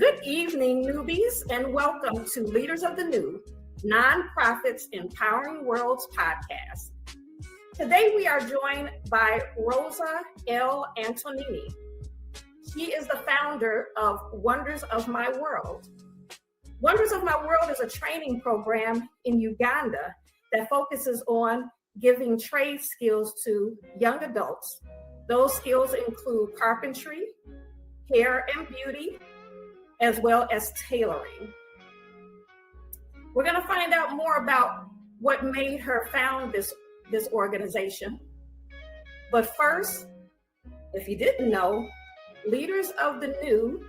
Good evening, newbies, and welcome to Leaders of the New, Nonprofits Empowering Worlds podcast. Today we are joined by Rosa Antonini. She is the founder of Wonders of My World. Wonders of My World is a training program in Uganda that focuses on giving trade skills to young adults. Those skills include carpentry, hair and beauty, as well as tailoring. We're going to find out more about what made her found this organization. But first, if you didn't know, Leaders of the New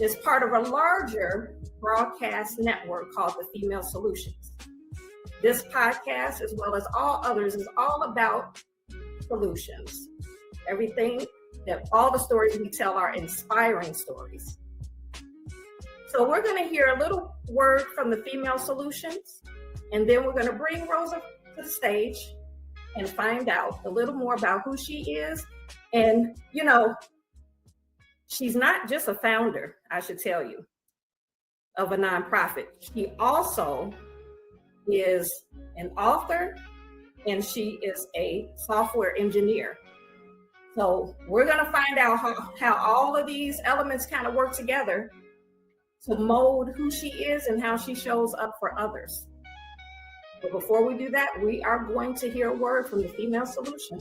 is part of a larger broadcast network called the Female Solutions. This podcast, as well as all others, is all about solutions. All the stories we tell are inspiring stories. So we're going to hear a little word from the Female Solutions, and then we're going to bring Rosa to the stage and find out a little more about who she is. And, she's not just a founder, I should tell you, of a nonprofit. She also is an author, and she is a software engineer. So we're going to find out how all of these elements kind of work together to mold who she is and how she shows up for others. But before we do that, we are going to hear a word from the Female Solution.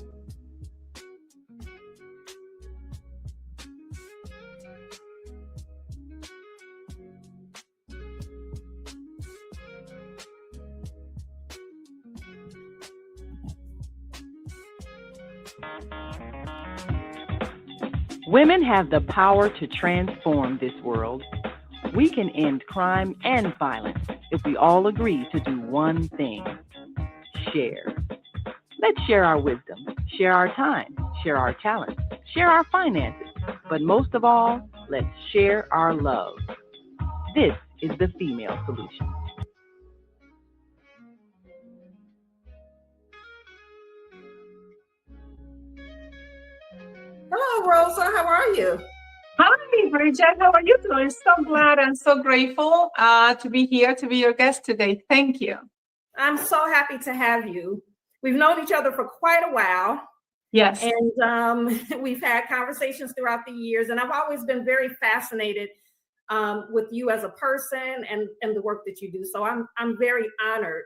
Women have the power to transform this world. We can end crime and violence if we all agree to do one thing: share. Let's share our wisdom, share our time, share our talents, share our finances, but most of all, let's share our love. This is the Female Solution. Hello, Rosa. How are you? Hi, Bridget. How are you doing? So glad and so grateful to be here, to be your guest today. Thank you. I'm so happy to have you. We've known each other for quite a while. Yes. And we've had conversations throughout the years, and I've always been very fascinated with you as a person and the work that you do. So I'm very honored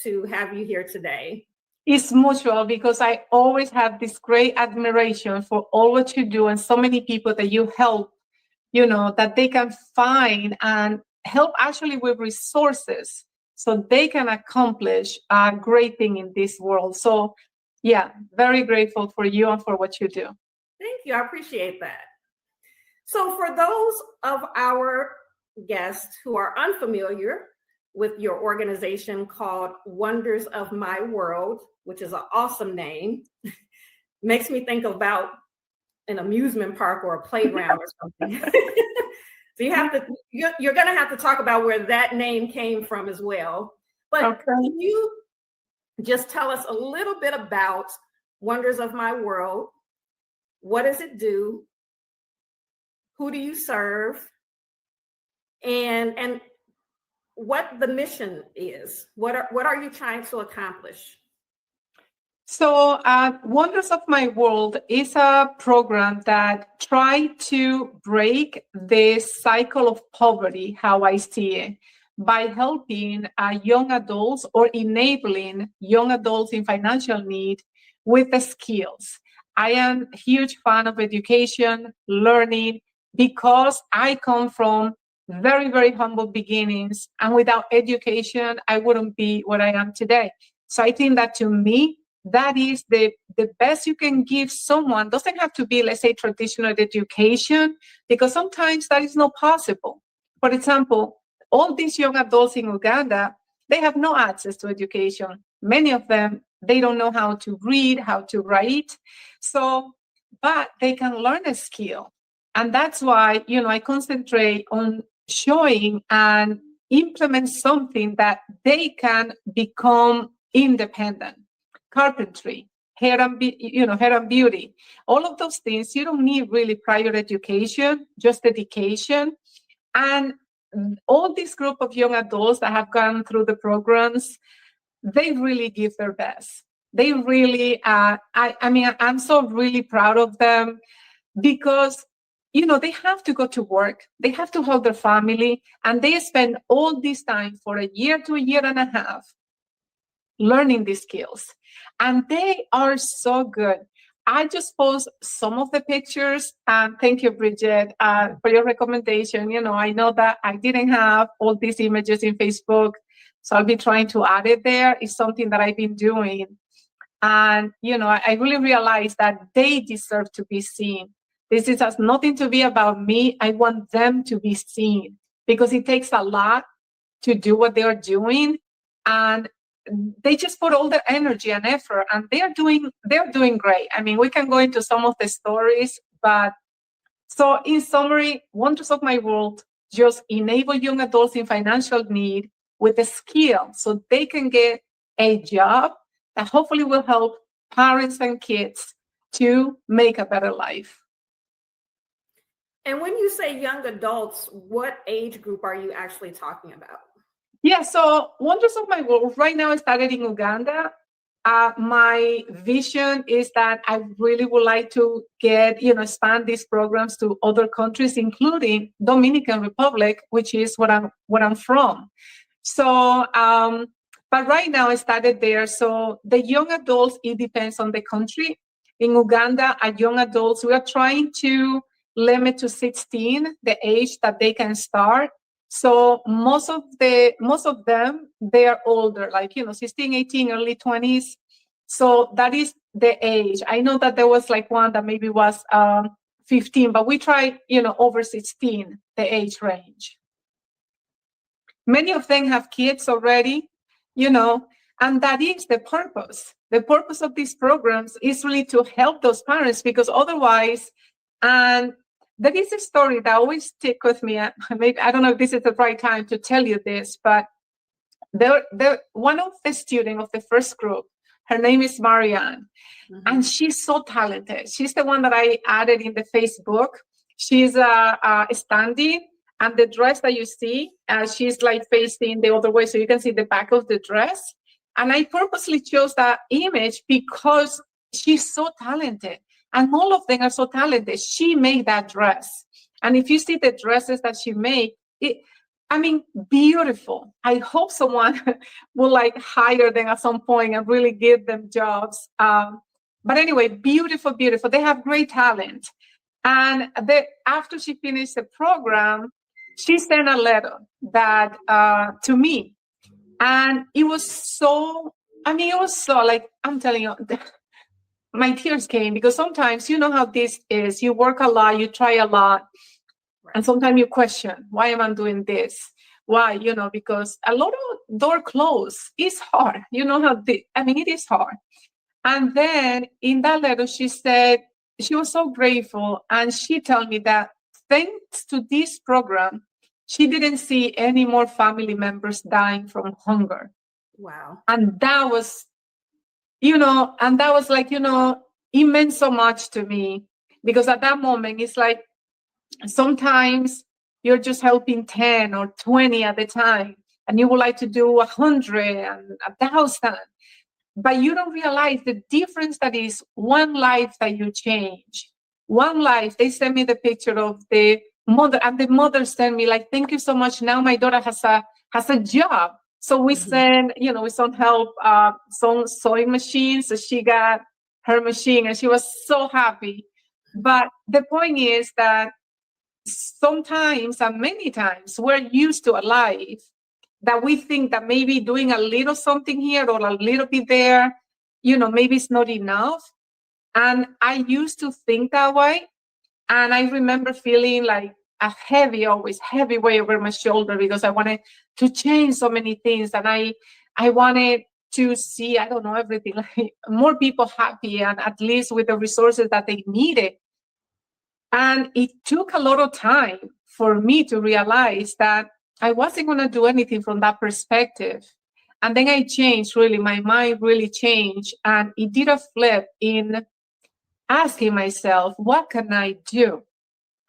to have you here today. It's mutual, because I always have this great admiration for all what you do and so many people that you help, that they can find and help actually with resources so they can accomplish a great thing in this world. So yeah, very grateful for you and for what you do. Thank you. I appreciate that. So for those of our guests who are unfamiliar with your organization called Wonders of My World, which is an awesome name, makes me think about an amusement park or a playground or something. So you're going to have to talk about where that name came from as well. But okay. Can you just tell us a little bit about Wonders of My World? What does it do? Who do you serve? And what the mission is? What are you trying to accomplish? So Wonders of My World is a program that tries to break the cycle of poverty, how I see it, by helping young adults or enabling young adults in financial need with the skills. I am a huge fan of education, learning, because I come from very, very humble beginnings. And without education, I wouldn't be what I am today. So I think that, to me, that is the best you can give someone. Doesn't have to be, let's say, traditional education, because sometimes that is not possible. For example, all these young adults in Uganda, they have no access to education. Many of them, they don't know how to read, how to write. So, but they can learn a skill. And that's why, I concentrate on showing and implement something that they can become independent. Carpentry, hair and beauty, all of those things. You don't need really prior education, just dedication. And all this group of young adults that have gone through the programs, they really give their best. They really, I mean, I'm so really proud of them because, you know, they have to go to work, they have to help their family, and they spend all this time for a year to a year and a half learning these skills. And they are so good. I just post some of the pictures, and thank you, Bridget, for your recommendation. You know, I know that I didn't have all these images in Facebook, so I'll be trying to add it there. It's something that I've been doing. And, you know, I really realized that they deserve to be seen. This has nothing to be about me. I want them to be seen because it takes a lot to do what they are doing. And they just put all their energy and effort, and they're doing great. I mean, we can go into some of the stories, but so in summary, Wonders of My World just enable young adults in financial need with the skill so they can get a job that hopefully will help parents and kids to make a better life. And when you say young adults, what age group are you actually talking about? Yeah, so Wonders of My World right now I started in Uganda. My vision is that I really would like to expand these programs to other countries, including Dominican Republic, which is where I'm from. So, but right now I started there. So the young adults, it depends on the country. In Uganda, at young adults, we are trying to limit to 16 the age that they can start. So most of them, they are older, like, 16, 18, early 20s. So that is the age. I know that there was like one that maybe was 15, but we tried, over 16, the age range. Many of them have kids already, and that is the purpose. The purpose of these programs is really to help those parents, because otherwise, and there is a story that always stick with me. Maybe I don't know if this is the right time to tell you this, but one of the students of the first group, her name is Marianne, and she's so talented. She's the one that I added in the Facebook. She's standing, and the dress that you see, she's like facing the other way, so you can see the back of the dress. And I purposely chose that image because she's so talented. And all of them are so talented. She made that dress. And if you see the dresses that she made, beautiful. I hope someone will hire them at some point and really give them jobs. But anyway, beautiful, beautiful. They have great talent. And after she finished the program, she sent a letter that to me. And it was so, I'm telling you, my tears came, because sometimes you know how this is. You work a lot, you try a lot, right. And sometimes you question, why am I doing this? Why? Because a lot of door closed. It's hard. It is hard. And then in that letter, she said she was so grateful. And she told me that thanks to this program, she didn't see any more family members dying from hunger. Wow. And that was, it meant so much to me, because at that moment, it's like sometimes you're just helping 10 or 20 at a time, and you would like to do 100 and 1,000, but you don't realize the difference that is one life that you change. One life. They sent me the picture of the mother, and the mother sent me thank you so much. Now my daughter has a job. So we send help, some sewing machines. So she got her machine, and she was so happy. But the point is that sometimes, and many times, we're used to a life that we think that maybe doing a little something here or a little bit there, maybe it's not enough. And I used to think that way. And I remember feeling like a heavy weight over my shoulder, because I wanted to change so many things. And I wanted to see, everything, more people happy, and at least with the resources that they needed. And it took a lot of time for me to realize that I wasn't going to do anything from that perspective. And then I changed, really, my mind really changed. And it did a flip in asking myself, what can I do?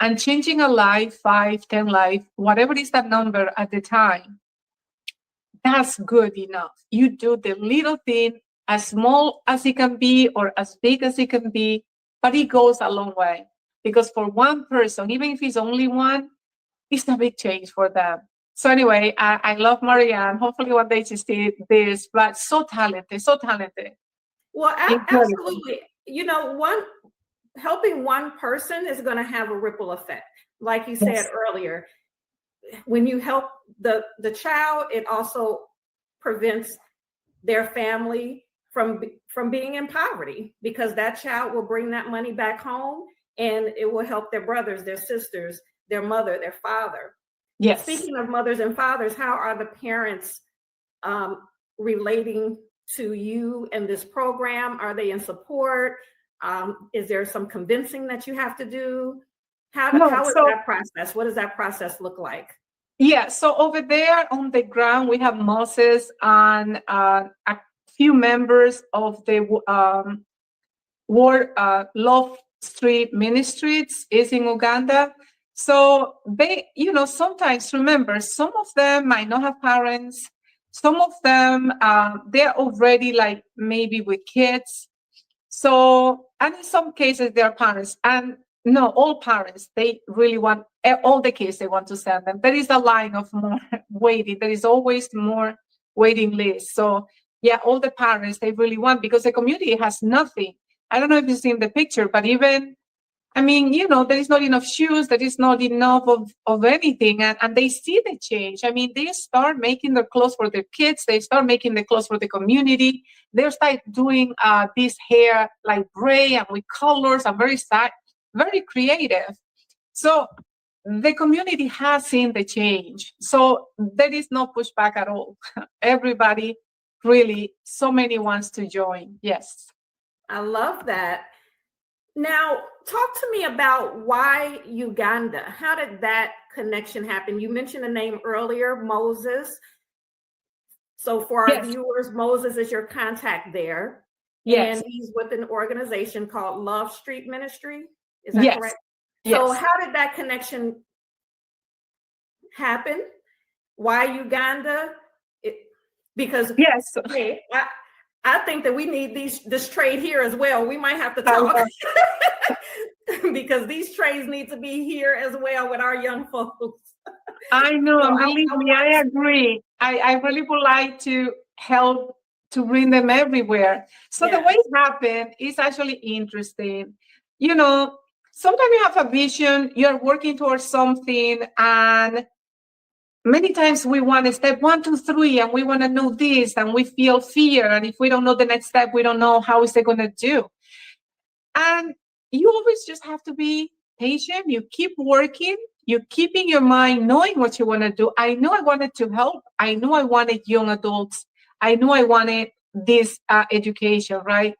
and changing a life, 5, 10 life, whatever is that number at the time, that's good enough. You do the little thing, as small as it can be or as big as it can be, but it goes a long way. Because for one person, even if it's only one, it's a big change for them. So anyway, I love Marianne. Hopefully one day she sees this, but so talented, so talented. Well, absolutely. You know, helping one person is going to have a ripple effect. Like you said earlier, when you help the child, it also prevents their family from being in poverty, because that child will bring that money back home, and it will help their brothers, their sisters, their mother, their father. Yes. Speaking of mothers and fathers, how are the parents relating to you and this program? Are they in support? Is there some convincing that you have to do? How is that process? What does that process look like? Yeah, so over there on the ground, we have Moses and a few members of the Love Street Ministries is in Uganda. So they, sometimes, remember, some of them might not have parents. Some of them, they're already like maybe with kids. So, and in some cases, they're parents. And no, all parents, they really want, all the kids, they want to send them. There is a line of more waiting. There is always more waiting list. So yeah, all the parents, they really want, because the community has nothing. I don't know if you've seen the picture, but even, there is not enough shoes, there is not enough of anything. And they see the change. They start making the clothes for their kids. They start making the clothes for the community. They start doing this hair like braid and with colors and very creative. So the community has seen the change. So there is no pushback at all. Everybody really, so many wants to join. Yes. I love that. Now, talk to me about why Uganda. How did that connection happen? You mentioned the name earlier, Moses. So for our viewers, Moses is your contact there. Yes. And he's with an organization called Love Street Ministry. Is that correct? Yes. So how did that connection happen? Why Uganda? Because hey, I think that we need this trade here as well. We might have to talk because these trades need to be here as well with our young folks. I know, so believe me, I agree. I really would like to help to bring them everywhere. So the way it happened is actually interesting. Sometimes you have a vision, you're working towards something, and many times we want to step 1, 2, 3, and we want to know this, and we feel fear. And if we don't know the next step, we don't know how is it going to do. And you always just have to be patient. You keep working. You keep in your mind knowing what you want to do. I know I wanted to help. I know I wanted young adults. I know I wanted this education, right?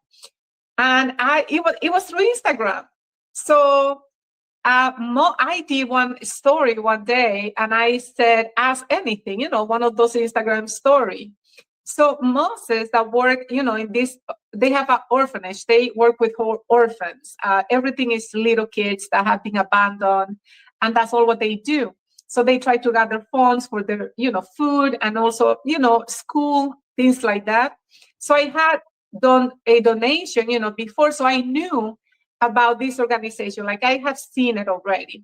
And it was through Instagram. So I did one story one day, and I said, ask anything, one of those Instagram story. So Moses that work, in this, they have an orphanage. They work with orphans. Everything is little kids that have been abandoned, and that's all what they do. So they try to gather funds for their, food and also, school, things like that. So I had done a donation, before, so I knew about this organization, like I have seen it already.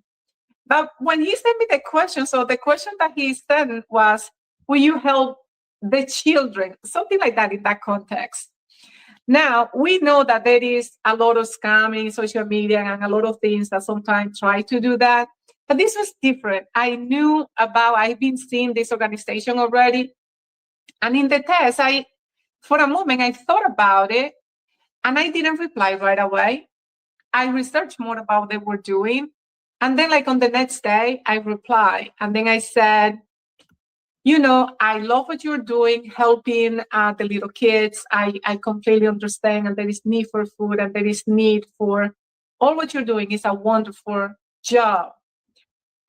But when he sent me the question, so the question that he sent was, will you help the children? Something like that in that context. Now, we know that there is a lot of scamming, social media, and a lot of things that sometimes try to do that. But this was different. I've been seeing this organization already. And in the test, for a moment, I thought about it, and I didn't reply right away. I researched more about what they were doing. And then like on the next day, I replied. And then I said, I love what you're doing, helping the little kids. I completely understand. And there is need for food, and there is need for all what you're doing is a wonderful job.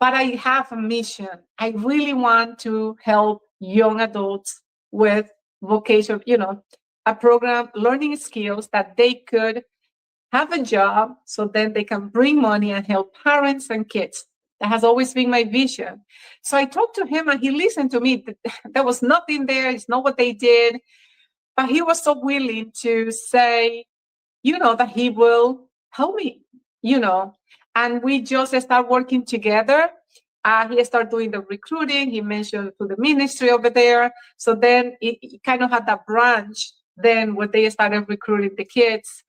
But I have a mission. I really want to help young adults with vocation, a program, learning skills that they could have a job so then they can bring money and help parents and kids. That has always been my vision. So I talked to him and he listened to me. There was nothing there. It's not what they did. But he was so willing to say, that he will help me, and we just start working together. He started doing the recruiting. He mentioned to the ministry over there. So then it kind of had that branch then where they started recruiting the kids,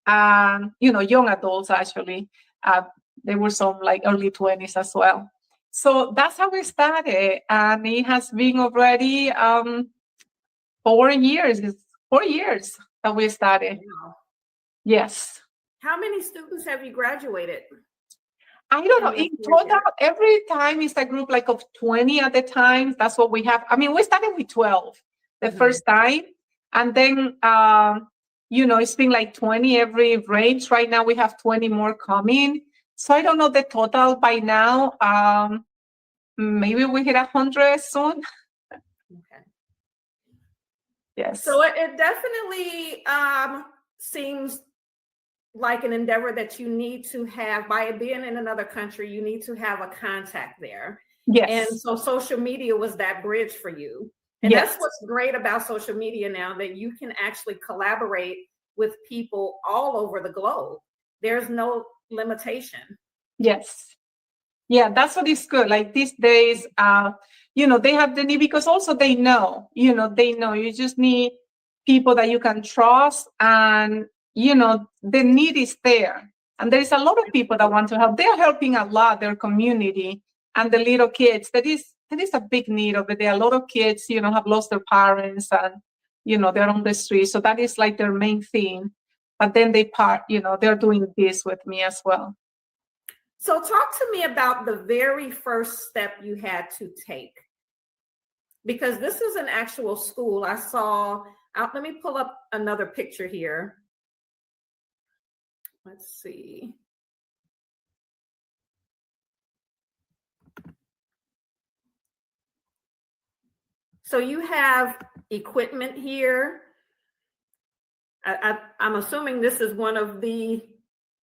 young adults actually. There were some like early 20s as well. So that's how we started. And it has been already 4 years. It's 4 years that we started. Wow. Yes. How many students have you graduated? I don't know. In total, every time it's a group like of 20 at the time. That's what we have. I mean, we started with 12 the first time. And then, it's been like 20 every range. Right now we have 20 more coming. So I don't know the total by now. Maybe we hit 100 soon. Okay. Yes. So it definitely seems like an endeavor that you need to have. By being in another country, you need to have a contact there. Yes. And so social media was that bridge for you. And Yes. that's what's great about social media now, that you can actually collaborate with people all over the globe. There's no limitation. Yes. Yeah, that's what is good. Like these days, they have the need, because also they know you just need people that you can trust, and the need is there. And there is a lot of people that want to help. They're helping a lot their community and the little kids. There is a big need over there. A lot of kids, have lost their parents, and they're on the street. So that is like their main thing. But then they're doing this with me as well. So talk to me about the very first step you had to take, because this is an actual school. I saw, let me pull up another picture here. Let's see. So you have equipment here. I'm assuming this is one of the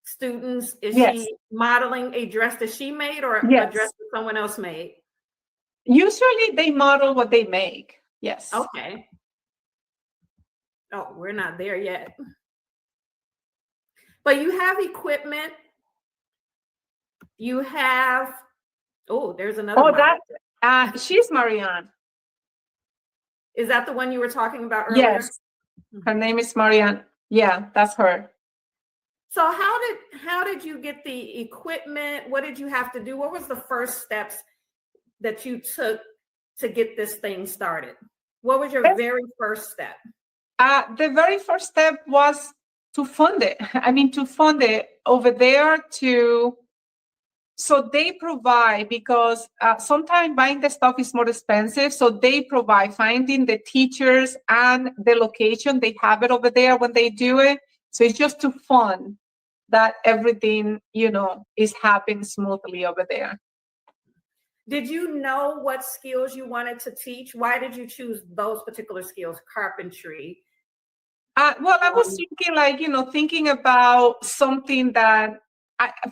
students. Is Yes. she modeling a dress that she made, or Yes. a dress that someone else made? Usually they model what they make. Yes. Okay. Oh, we're not there yet. But you have equipment. You have, there's another model. She's Marianne. Is that the one you were talking about earlier? Yes. Her name is Marianne. Yeah, that's her. So how did you get the equipment? What did you have to do? What was the first steps that you took to get this thing started? What was your very first step? The very first step was to fund it. To fund it over there so they provide, because sometimes buying the stuff is more expensive. So they provide finding the teachers and the location. They have it over there when they do it. So it's just to fund that everything, is happening smoothly over there. Did you know what skills you wanted to teach? Why did you choose those particular skills, carpentry? Well, I was thinking about something that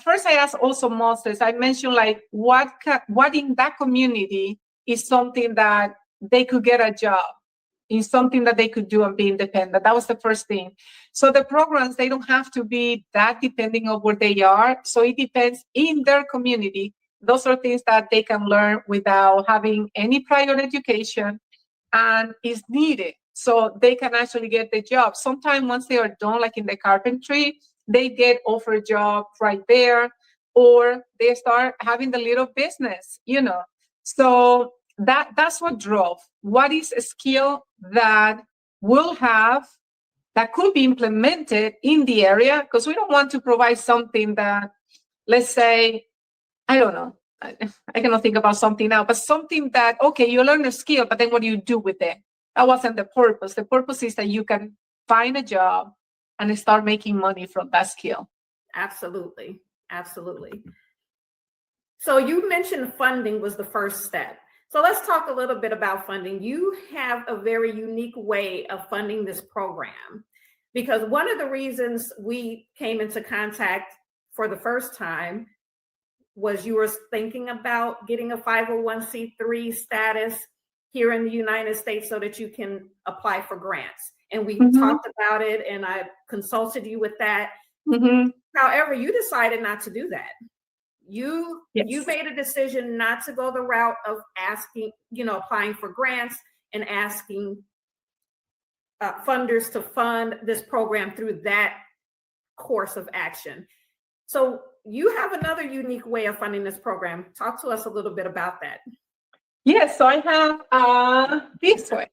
first I asked also Moses. I mentioned what in that community is something that they could get a job, in something that they could do and be independent. That was the first thing. So the programs, they don't have to be that depending on where they are. So it depends in their community. Those are things that they can learn without having any prior education, and is needed. So they can actually get the job. Sometimes once they are done, like in the carpentry, they get offered a job right there, or they start having the little business, So that's what drove. What is a skill that that could be implemented in the area? Because we don't want to provide something that, let's say, I don't know, I cannot think about something now, but something that, okay, you learn a skill, but then what do you do with it? That wasn't the purpose. The purpose is that you can find a job and start making money from that skill. Absolutely. Absolutely. So you mentioned funding was the first step. So let's talk a little bit about funding. You have a very unique way of funding this program. because one of the reasons we came into contact for the first time was you were thinking about getting a 501c3 status here in the United States so that you can apply for grants. And we talked about it, and I consulted you with that. However, you decided not to do that. You made a decision not to go the route of asking, applying for grants and asking funders to fund this program through that course of action. So you have another unique way of funding this program. Talk to us a little bit about that. Yes, so I have this way.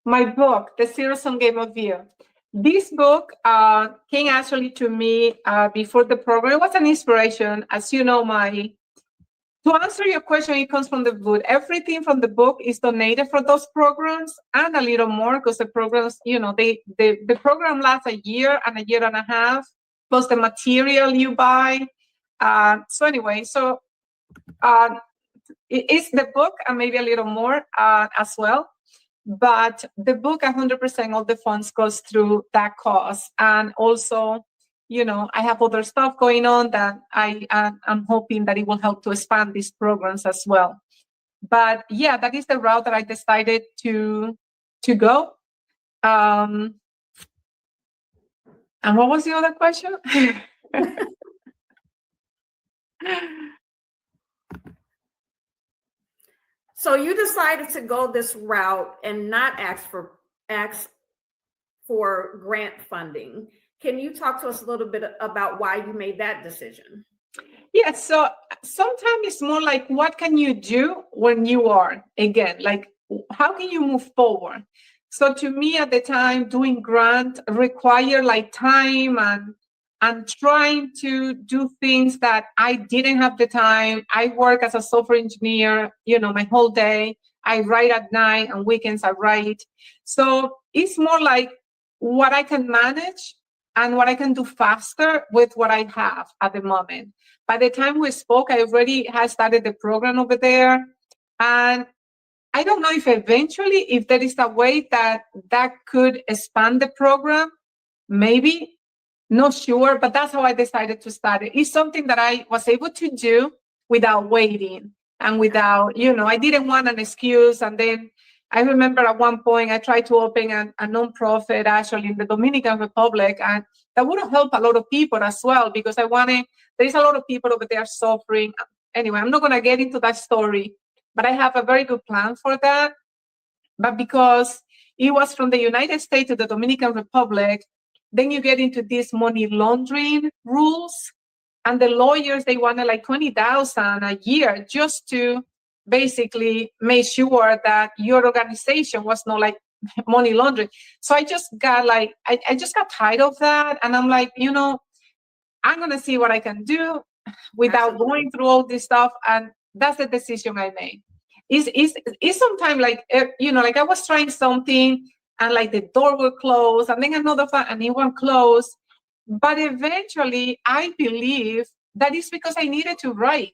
My book, The Zero-Sum Game of You. This book came actually to me before the program. It was an inspiration. As you know, to answer your question, it comes from the book. Everything from the book is donated for those programs and a little more, because the programs, the program lasts a year and a half, plus the material you buy. So it's the book and maybe a little more as well. But the book, 100% of the funds goes through that cause. And also, I have other stuff going on that I'm hoping that it will help to expand these programs as well. But yeah, that is the route that I decided to go. And what was the other question? So you decided to go this route and not ask for grant funding. Can you talk to us a little bit about why you made that decision? Yes, so sometimes it's more like, what can you do when you are, again, like, how can you move forward? So to me at the time, doing grant required like time and trying to do things that I didn't have the time. I work as a software engineer, my whole day. I write at night, and weekends I write. So it's more like what I can manage and what I can do faster with what I have at the moment. By the time we spoke, I already had started the program over there. And I don't know if eventually, if there is a way that could expand the program, maybe. Not sure, but that's how I decided to start it. It's something that I was able to do without waiting and without, I didn't want an excuse. And then I remember at one point I tried to open a nonprofit actually in the Dominican Republic, and that would have helped a lot of people as well, because there is a lot of people over there suffering. Anyway, I'm not going to get into that story, but I have a very good plan for that. But because it was from the United States to the Dominican Republic, then you get into these money laundering rules, and the lawyers, they wanted like $20,000 a year just to basically make sure that your organization was not like money laundering. So I just got like, I just got tired of that. And I'm like, I'm going to see what I can do without going through all this stuff. And that's the decision I made. It's sometimes like, like I was trying something, and like the door will close, and then another and it won't close. But eventually, I believe that is because I needed to write,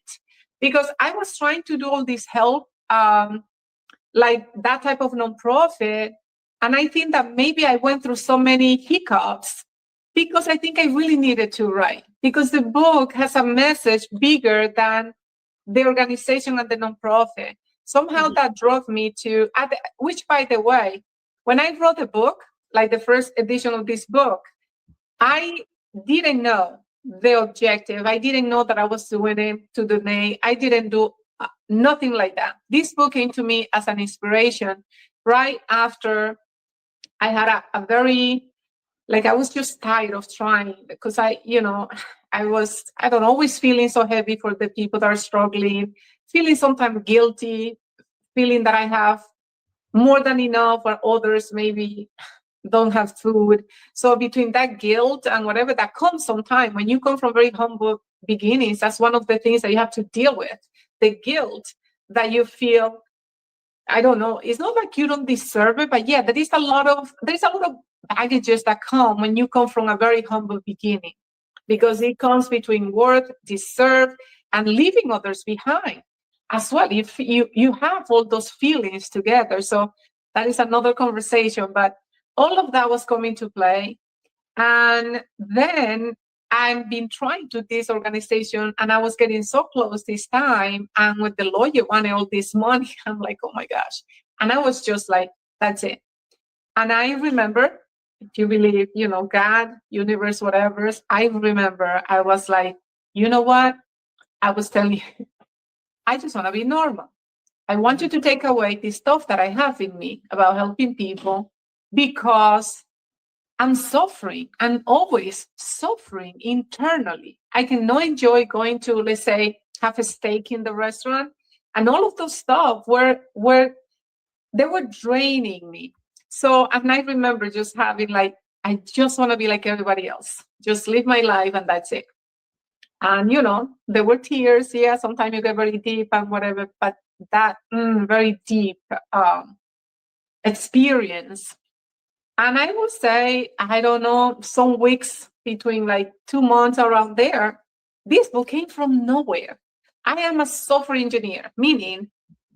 because I was trying to do all this help, like that type of nonprofit. And I think that maybe I went through so many hiccups because I think I really needed to write, because the book has a message bigger than the organization and the nonprofit. Somehow that drove me to, which by the way, when I wrote the book, like the first edition of this book, I didn't know the objective. I didn't know that I was doing it to donate. I didn't do nothing like that. This book came to me as an inspiration right after I had a very, like, I was just tired of trying, because I was, always feeling so heavy for the people that are struggling, feeling sometimes guilty, feeling that I have more than enough, or others maybe don't have food. So between that guilt and whatever that comes sometime, when you come from very humble beginnings, that's one of the things that you have to deal with. The guilt that you feel, I don't know, it's not like you don't deserve it, but yeah, there's a lot of baggages that come when you come from a very humble beginning, because it comes between worth, deserve, and leaving others behind as well. If you have all those feelings together. So that is another conversation. But all of that was coming to play. And then I've been trying to this organization, and I was getting so close this time. And with the lawyer wanting all this money, I'm like, oh my gosh. And I was just like, that's it. And I remember, if you believe, God, universe, whatever, I remember I was like, you know what? I was telling you, I just want to be normal. I want you to take away this stuff that I have in me about helping people, because I'm suffering and always suffering internally. I cannot enjoy going to, let's say, have a steak in the restaurant, and all of those stuff were they were draining me. So, and I remember just having like, I just want to be like everybody else, just live my life, and that's it. And there were tears. Yeah, sometimes you get very deep and whatever, but that very deep experience. And I would say, I don't know, some weeks between like 2 months around there, this book came from nowhere. I am a software engineer, meaning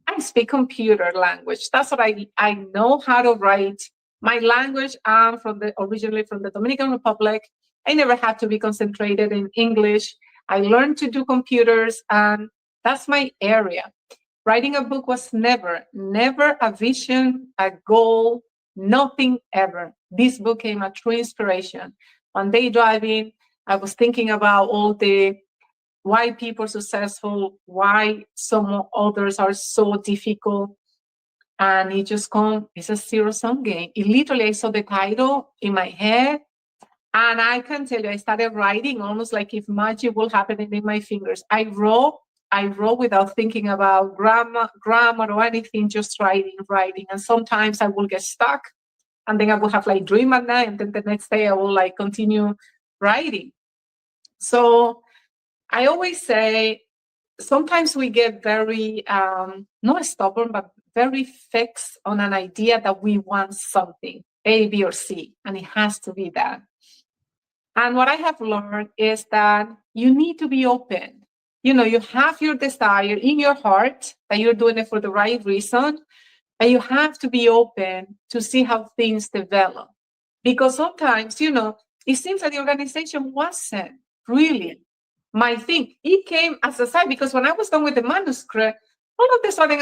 I speak computer language. That's what I know how to write. My language, I'm originally from the Dominican Republic. I never had to be concentrated in English. I learned to do computers, and that's my area. Writing a book was never a vision, a goal, nothing ever. This book came a true inspiration. One day driving, I was thinking about all the why people are successful, why some others are so difficult. And it just it's a zero-sum game. It literally, I saw the title in my head, and I can tell you, I started writing almost like if magic will happen in my fingers. I wrote without thinking about grammar or anything, just writing. And sometimes I will get stuck, and then I will have like dream at night, and then the next day I will like continue writing. So I always say, sometimes we get very, not stubborn, but very fixed on an idea that we want something, A, B, or C, and it has to be that. And what I have learned is that you need to be open. You have your desire in your heart that you're doing it for the right reason, but you have to be open to see how things develop. Because sometimes, it seems that the organization wasn't really my thing. It came as a side, because when I was done with the manuscript, all of a sudden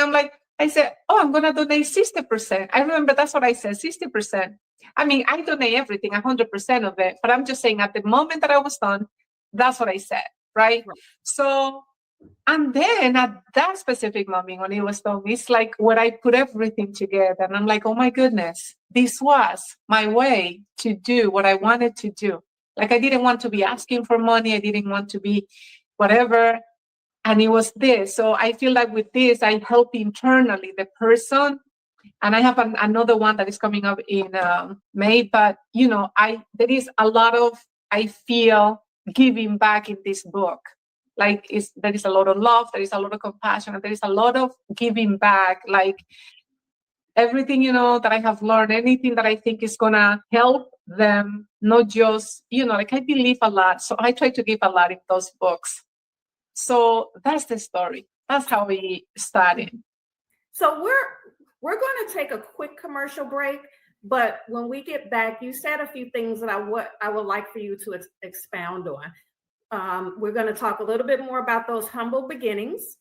I said, oh, I'm going to donate 60%. I remember that's what I said, 60%. I mean, I donate everything, 100% of it. But I'm just saying, at the moment that I was done, that's what I said, right? So, and then at that specific moment when it was done, it's like when I put everything together, and I'm like, oh my goodness, this was my way to do what I wanted to do. Like, I didn't want to be asking for money. I didn't want to be whatever. And it was this. So I feel like with this, I help internally the person. And I have another one that is coming up in May. But, there is a lot of, I feel, giving back in this book. Like, there is a lot of love, there is a lot of compassion, and there is a lot of giving back. Like, everything, that I have learned, anything that I think is going to help them, not just, like, I believe a lot. So I try to give a lot in those books. So that's the story. That's how we started. So we're going to take a quick commercial break, but when we get back, you said a few things that I would like for you to expound on. We're going to talk a little bit more about those humble beginnings,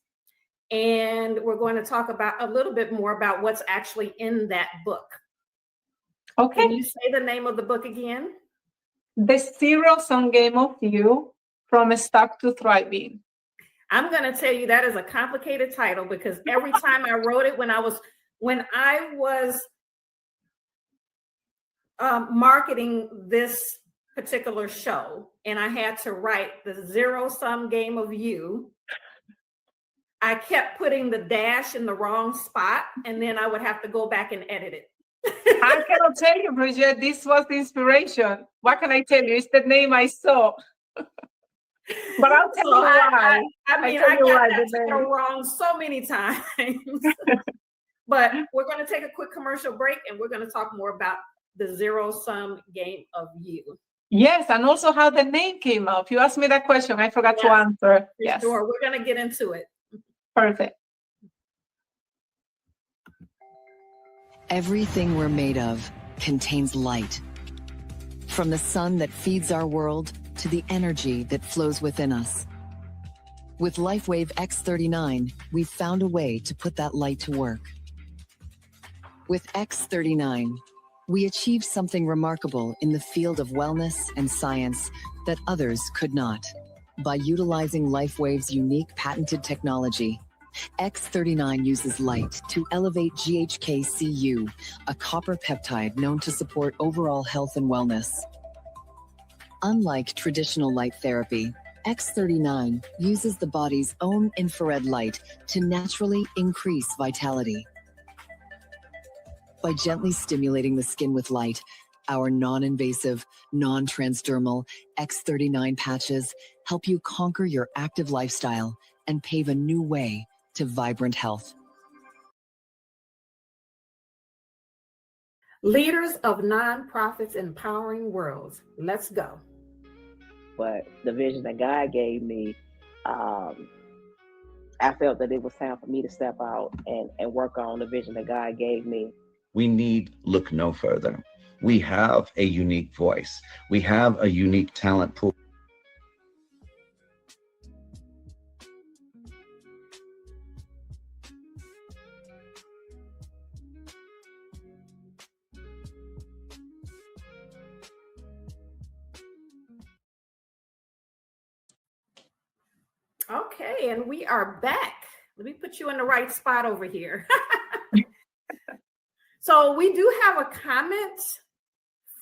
and we're going to talk about a little bit more about what's actually in that book. Okay. Can you say the name of the book again? The Zero-Sum Game of You, From Stuck to Thriving. I'm going to tell you that is a complicated title, because every time I wrote it, when I was marketing this particular show, and I had to write the Zero-Sum Game of You, I kept putting the dash in the wrong spot, and then I would have to go back and edit it. I cannot tell you, Bridget, this was the inspiration. What can I tell you? It's the name I saw. But I'll tell you why. I got that wrong so many times. But we're going to take a quick commercial break, and we're going to talk more about the Zero-Sum Game of You. Yes, and also how the name came up. You asked me that question. I forgot to answer. Yes. Sure, we're going to get into it. Perfect. Everything we're made of contains light. From the sun that feeds our world to the energy that flows within us. With LifeWave X39, we've found a way to put that light to work. With X39, we achieve something remarkable in the field of wellness and science that others could not. By utilizing LifeWave's unique patented technology, X39 uses light to elevate GHK-Cu, a copper peptide known to support overall health and wellness. Unlike traditional light therapy, X39 uses the body's own infrared light to naturally increase vitality. By gently stimulating the skin with light, our non-invasive, non-transdermal X39 patches help you conquer your active lifestyle and pave a new way to vibrant health. Leaders of nonprofits empowering worlds. Let's go. But the vision that God gave me, I felt that it was time for me to step out and work on the vision that God gave me. We need look no further. We have a unique voice. We have a unique talent pool. Okay, and we are back. Let me put you in the right spot over here. So we do have a comment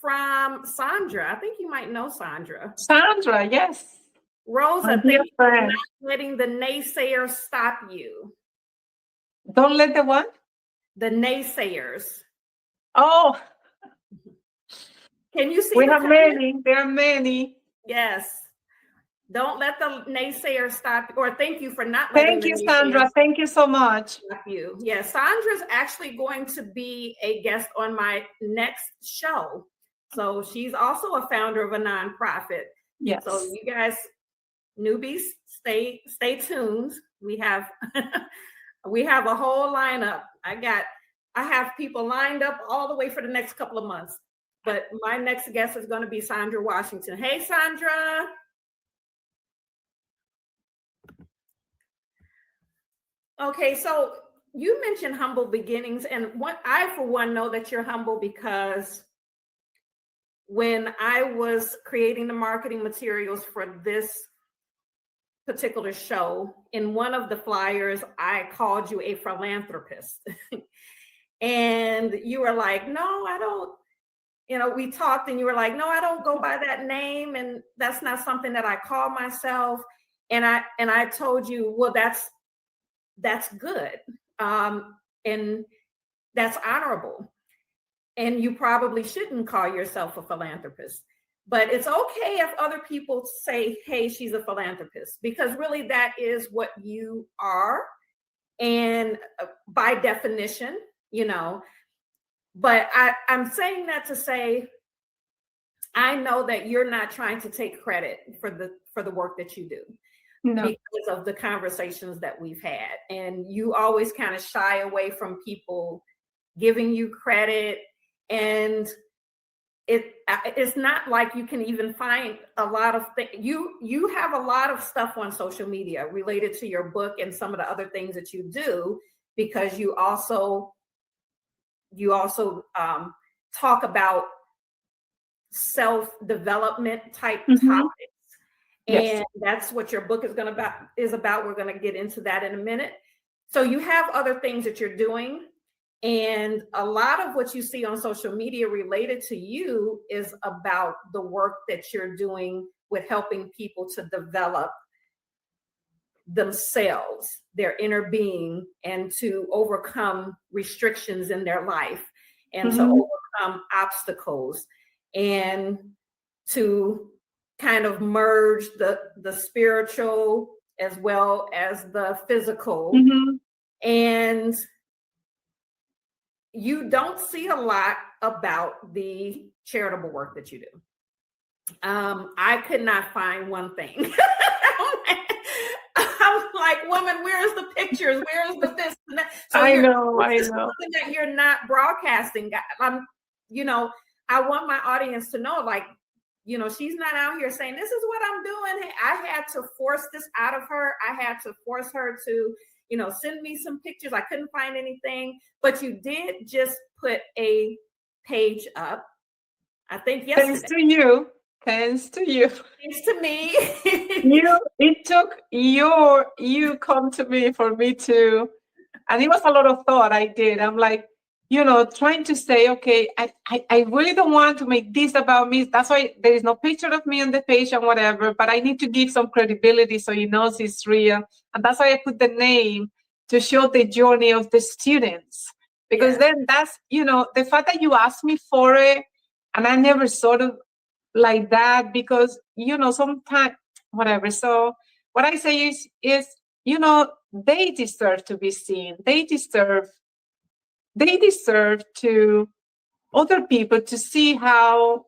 from Sandra. I think you might know Sandra. Sandra, yes. Rosa, thank you for not letting the naysayers stop you. Don't let the what? The naysayers. Oh. Can you see? We have many. There are many. Yes. Don't let the naysayers stop you, or thank you for not letting Thank you, Sandra. Thank you so much. Stop you. Yeah, Sandra's actually going to be a guest on my next show. So she's also a founder of a nonprofit. Yes. So you guys, newbies, stay tuned. We have we have a whole lineup. I have people lined up all the way for the next couple of months. But my next guest is going to be Sandra Washington. Hey, Sandra. Okay, so you mentioned humble beginnings, and I, for one, know that you're humble because when I was creating the marketing materials for this particular show, in one of the flyers, I called you a philanthropist. And you were like, no, I don't, we talked and you were like, no, I don't go by that name. And that's not something that I call myself. And I told you, well, that's good. And that's honorable. And you probably shouldn't call yourself a philanthropist, but it's okay if other people say, hey, she's a philanthropist, because really that is what you are. And by definition, but I'm saying that to say, I know that you're not trying to take credit for the work that you do. No. Because of the conversations that we've had. And you always kind of shy away from people giving you credit. And it's not like you can even find a lot of things. You have a lot of stuff on social media related to your book and some of the other things that you do, because you also talk about self-development type topics. Yes. And that's what your book is about. We're going to get into that in a minute. So you have other things that you're doing. And a lot of what you see on social media related to you is about the work that you're doing with helping people to develop themselves, their inner being, and to overcome restrictions in their life, and to overcome obstacles, and to kind of merge the spiritual as well as the physical. And you don't see a lot about the charitable work that you do. I could not find one thing. I'm like, woman, where's the pictures? Where's the this and that? So I know. Something that you're not broadcasting. I want my audience to know, like, you know, she's not out here saying, this is what I'm doing. I had to force this out of her. I had to force her to, you know, send me some pictures. I couldn't find anything, but you did just put a page up, I think yesterday. Thanks to you. Thanks to you. Thanks to me. It took you come to me for me to, and it was a lot of thought I did. I'm like, you know, trying to say, okay, I really don't want to make this about me. That's why there is no picture of me on the page and whatever, but I need to give some credibility so he knows it's real. And that's why I put the name to show the journey of the students. Because then that's, you know, the fact that you asked me for it, and I never sort of like that, because, you know, sometimes, whatever. So what I say is, you know, they deserve to be seen. They deserve to other people to see how,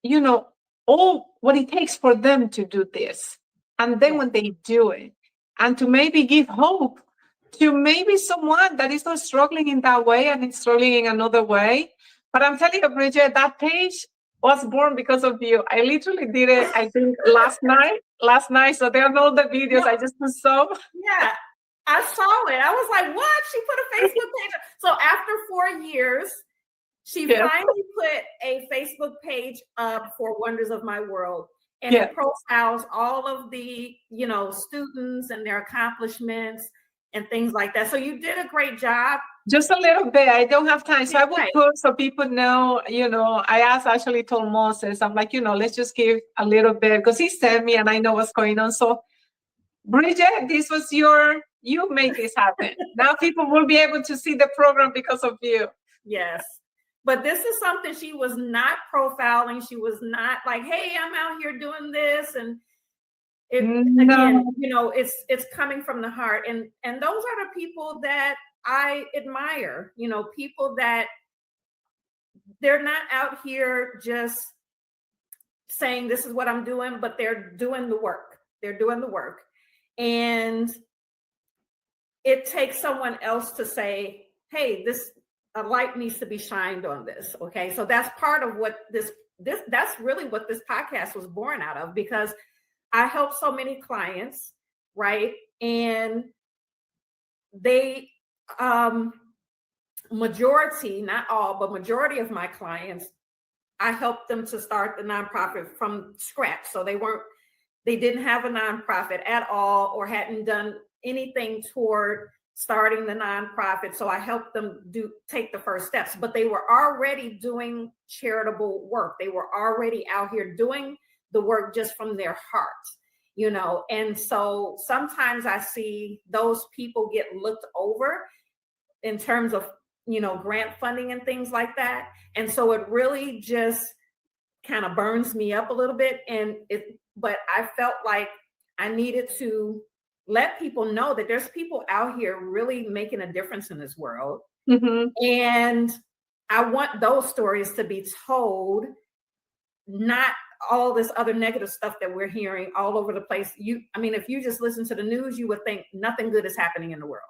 you know, all what it takes for them to do this. And then when they do it, and to maybe give hope to maybe someone that is not struggling in that way and is struggling in another way. But I'm telling you, Bridget, that page was born because of you. I literally did it, I think, last night. So there are all the videos. I just put some. Yeah. I saw it. I was like, what? She put a Facebook page up. So after 4 years, she finally put a Facebook page up for Wonders of My World. And it profiles all of the, you know, students and their accomplishments and things like that. So you did a great job. Just a little bit. I don't have time. So I will put so people know, you know, I told Moses, I'm like, you know, let's just give a little bit, because he sent me and I know what's going on. So Bridget, this was you made this happen. Now people will be able to see the program because of you. Yes. But this is something she was not profiling. She was not like, hey, I'm out here doing this. And again, you know, it's coming from the heart. And those are the people that I admire, you know, people that they're not out here just saying this is what I'm doing, but they're doing the work. They're doing the work. And it takes someone else to say, hey, a light needs to be shined on this. Okay. So that's part of what that's really what this podcast was born out of, because I help so many clients, right? And they, majority, not all, but majority of my clients, I helped them to start the nonprofit from scratch. So they didn't have a nonprofit at all, or hadn't done anything toward starting the nonprofit. So I helped them take the first steps, but they were already doing charitable work. They were already out here doing the work just from their hearts, you know? And so sometimes I see those people get looked over in terms of, you know, grant funding and things like that. And so it really just kind of burns me up a little bit. But I felt like I needed to let people know that there's people out here really making a difference in this world. Mm-hmm. And I want those stories to be told, not all this other negative stuff that we're hearing all over the place. If you just listen to the news, you would think nothing good is happening in the world.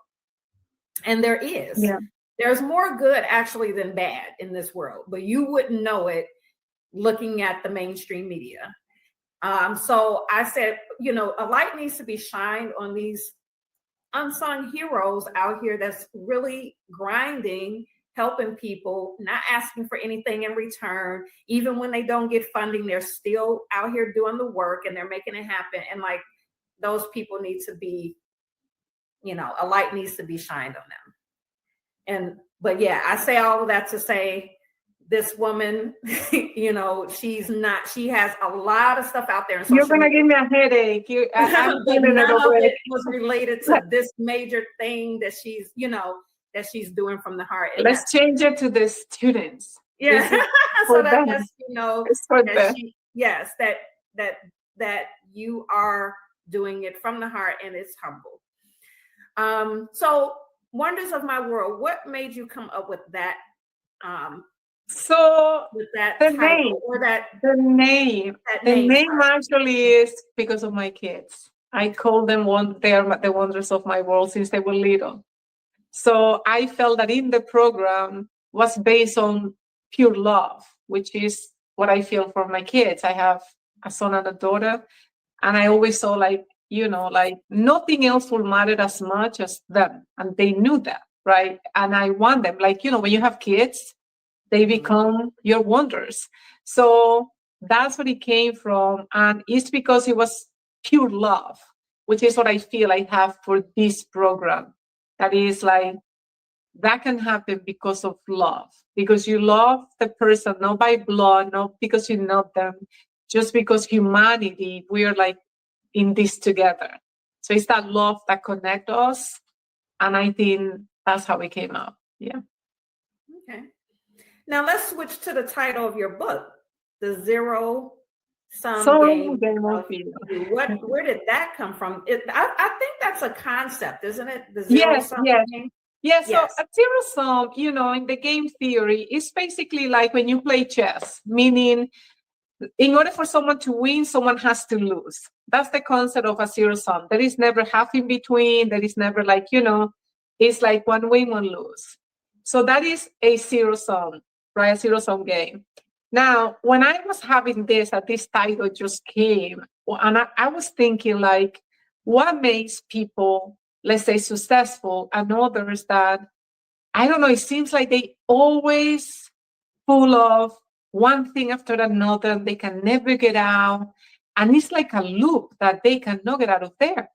And there is. Yeah. There's more good actually than bad in this world, but you wouldn't know it looking at the mainstream media. So I said, you know, a light needs to be shined on these unsung heroes out here that's really grinding, helping people, not asking for anything in return. Even when they don't get funding, they're still out here doing the work and they're making it happen. And like, those people need to be, you know, a light needs to be shined on them. But yeah, I say all of that to say, this woman, you know, she has a lot of stuff out there. You're going to give me a headache. I'm giving it away. It was related to this major thing that she's, you know, that she's doing from the heart. And let's change it to the students. Yeah. So that's, you know, that you are doing it from the heart, and it's humble. So Wonders of My World, what made you come up with that? The name actually is because of my kids. I call them they are the wonders of my world since they were little. So I felt that in the program was based on pure love. which is what I feel for my kids. I have a son and a daughter, and I always saw like nothing else will matter as much as them. And they knew that, right? And I want them, like, when you have kids, they become your wonders. So that's what it came from. And it's because it was pure love, which is what I feel I have for this program. That is like, that can happen because of love, because you love the person, not by blood, not because you know them, just because humanity, we are like in this together. So it's that love that connects us. And I think that's how we came up. Yeah. Okay. Now let's switch to the title of your book, The Zero Sum Game of You. Where did that come from? I think that's a concept, isn't it? The zero sum game. Yeah, so a zero sum, in the game theory, is basically like when you play chess, meaning in order for someone to win, someone has to lose. That's the concept of a zero sum. There is never half in between. There is never like, it's like one win, one lose. So that is a zero sum, right? A zero sum game. Now, when I was having this title just came, and I was thinking like, what makes people, let's say, successful, and others that, I don't know, it seems like they always full of one thing after another, and they can never get out. And it's like a loop that they cannot get out of there.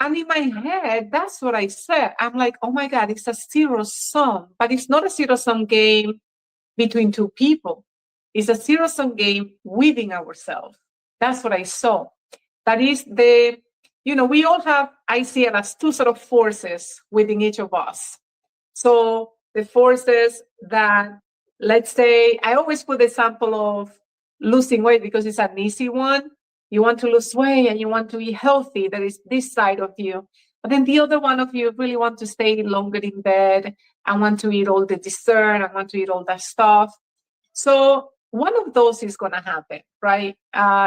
And in my head, that's what I said. I'm like, oh my God, it's a zero sum, but it's not a zero sum game between two people. It's a zero sum game within ourselves. That's what I saw. That is we all have, I see it as two sort of forces within each of us. So the forces that, let's say, I always put the example of losing weight because it's an easy one. You want to lose weight and you want to be healthy. That is this side of you. But then the other one of you really want to stay longer in bed and want to eat all the dessert and want to eat all that stuff. So one of those is going to happen, right?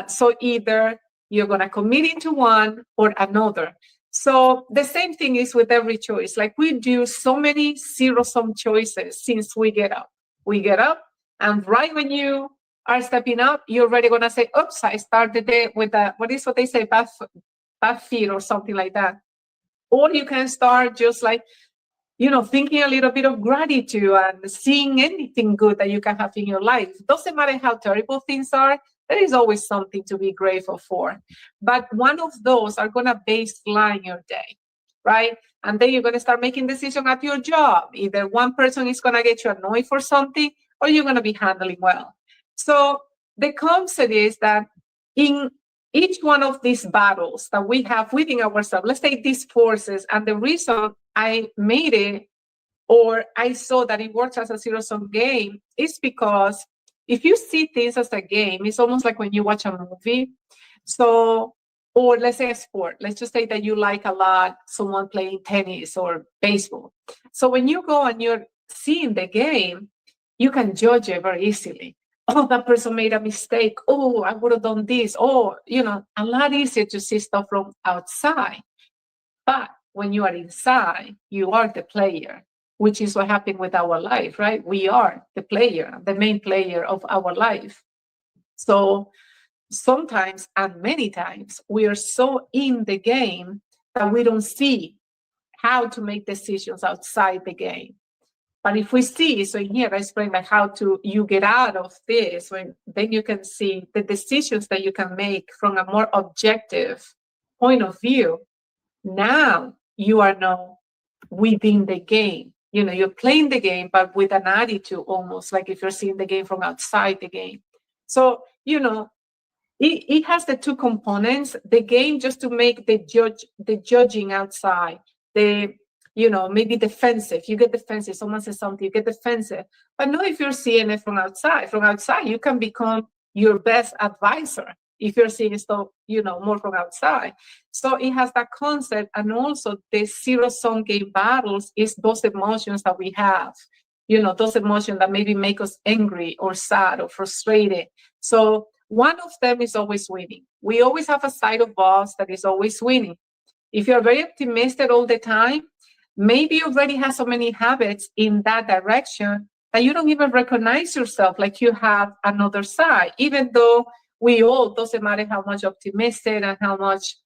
So either you're going to commit into one or another. So the same thing is with every choice. Like we do so many zero-sum choices since we get up. We get up, and right when you are stepping up, you're already going to say, oops, I started the day with what they say, bad feet or something like that. Or you can start just like, thinking a little bit of gratitude and seeing anything good that you can have in your life. Doesn't matter how terrible things are, there is always something to be grateful for. But one of those are going to baseline your day, right? And then you're going to start making decisions at your job. Either one person is going to get you annoyed for something, or you're going to be handling well. So the concept is that in each one of these battles that we have within ourselves, let's take these forces, and the reason I made it, or I saw that it works as a zero-sum game, is because if you see things as a game, it's almost like when you watch a movie. So, or let's say a sport. Let's just say that you like a lot someone playing tennis or baseball. So when you go and you're seeing the game, you can judge it very easily. Oh, that person made a mistake. Oh, I would have done this. Oh, a lot easier to see stuff from outside. But when you are inside, you are the player, which is what happened with our life, right? We are the player, the main player of our life. So sometimes, and many times, we are so in the game that we don't see how to make decisions outside the game. But if we see, so in here I explain like how you get out of this, then you can see the decisions that you can make from a more objective point of view. Now you are now within the game. You're playing the game, but with an attitude, almost like if you're seeing the game from outside the game. So, it has the two components, the game just to make the judging outside, maybe defensive. You get defensive. Someone says something, you get defensive. But no, if you're seeing it from outside, you can become your best advisor if you're seeing stuff, more from outside. So it has that concept. And also the zero-sum game battles is those emotions that we have, those emotions that maybe make us angry or sad or frustrated. So one of them is always winning. We always have a side of us that is always winning. If you're very optimistic all the time, maybe you already have so many habits in that direction that you don't even recognize yourself like you have another side, even though we all, doesn't matter how much optimistic and how much